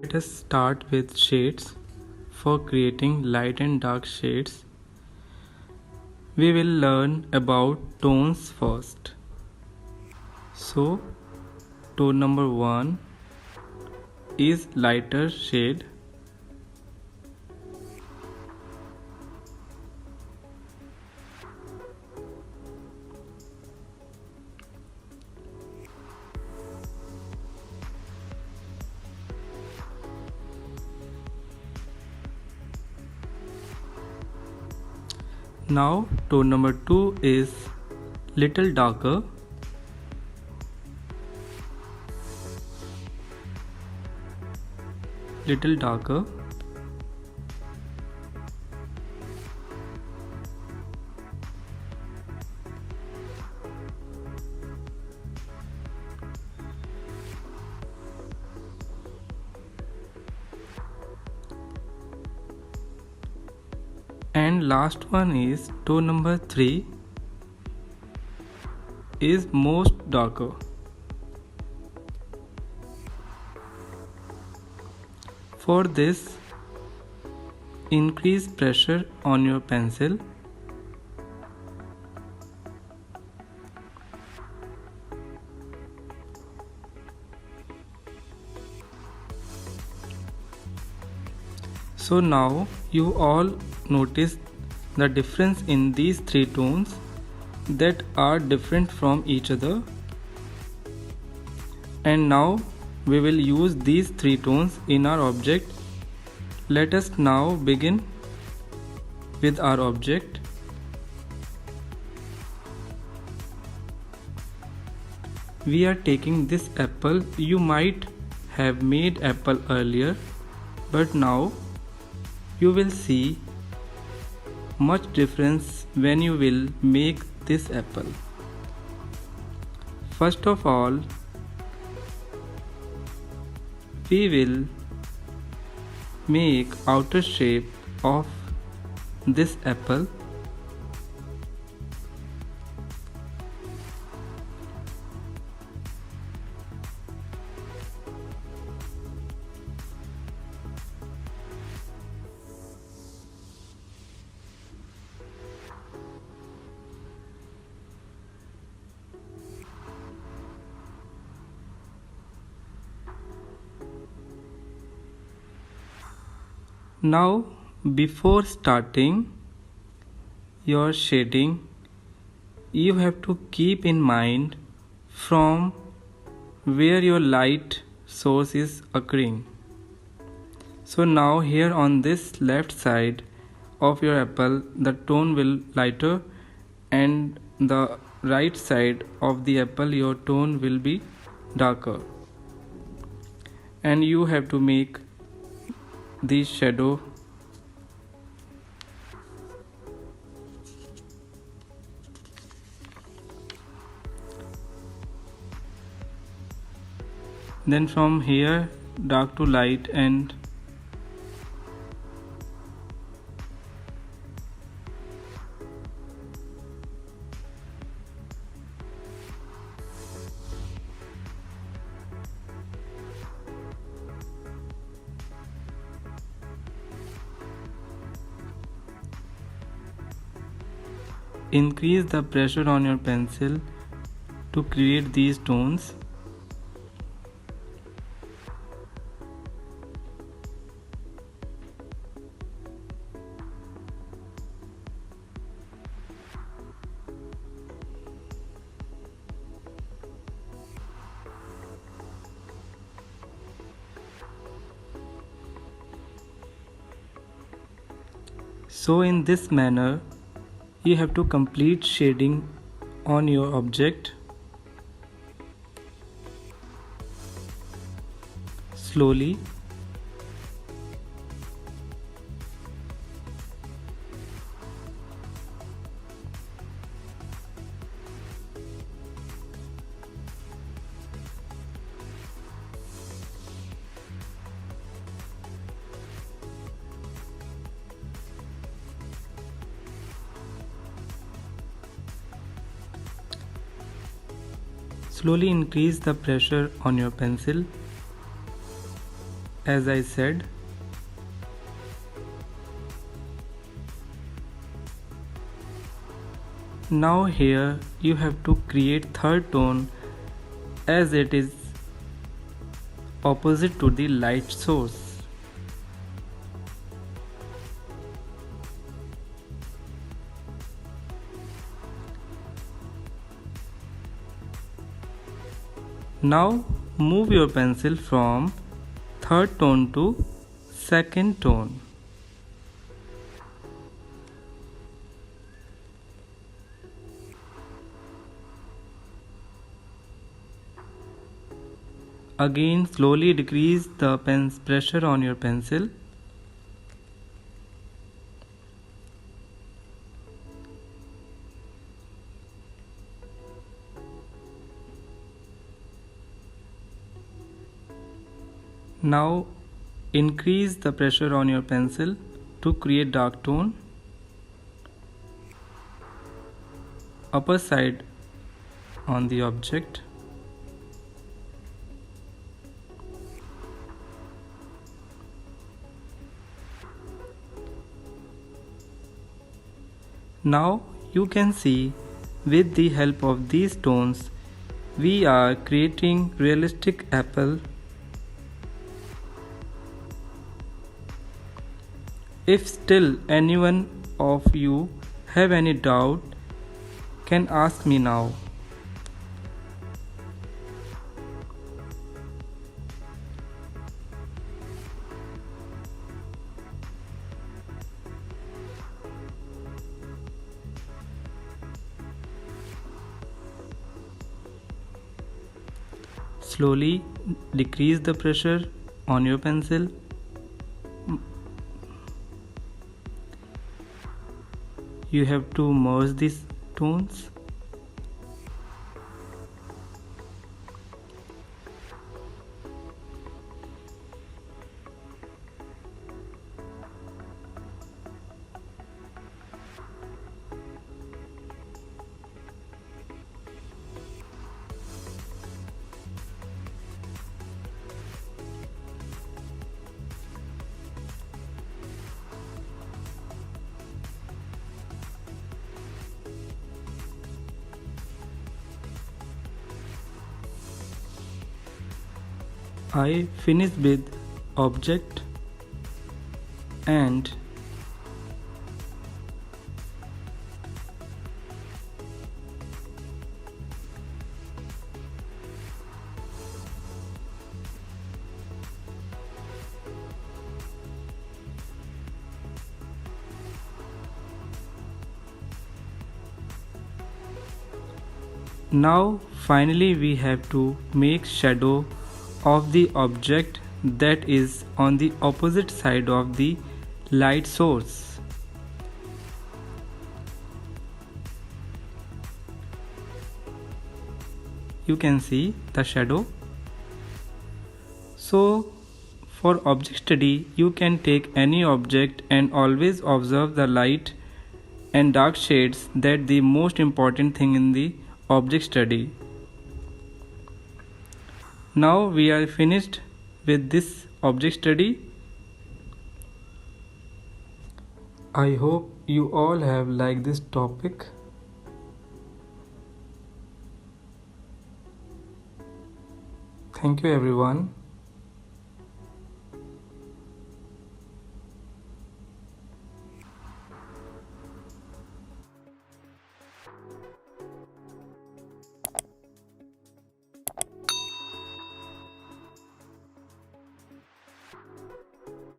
Let us start with shades. For creating light and dark shades, we will learn about tones first. So, tone number 1 is lighter shade. Now tone number 2 is little darker. Little darker. And last one is tone number 3 is most darker. For this, increase pressure on your pencil. So now you all notice the difference in these three tones that are different from each other. And now we will use these three tones in our object. Let us now begin with our object. We are taking this apple. You might have made apple earlier, but now you will see much difference when you will make this apple. First of all, we will make outer shape of this apple. Now, before starting your shading, you have to keep in mind from where your light source is occurring. So now here on this left side of your apple, the tone will lighter, and the right side of the apple, your tone will be darker. And you have to make the shadow. Then from here, dark to light, and increase the pressure on your pencil to create these tones. So in this manner, you have to complete shading on your object. Slowly. Slowly increase the pressure on your pencil as I said. Now here you have to create third tone as it is opposite to the light source. Now move your pencil from third tone to second tone. Again slowly decrease the pen's pressure on your pencil. Now increase the pressure on your pencil to create dark tone. Upper side on the object. Now you can see with the help of these tones we are creating realistic apple. If still anyone of you have any doubt, can ask me now. Slowly decrease the pressure on your pencil. You have to merge these tones. I finish with object and now finally we have to make shadow of the object that is on the opposite side of the light source. You can see the shadow. So for object study you can take any object and always observe the light and dark shades. That the most important thing in the object study. Now we are finished with this object study. I hope you all have liked this topic. Thank you everyone.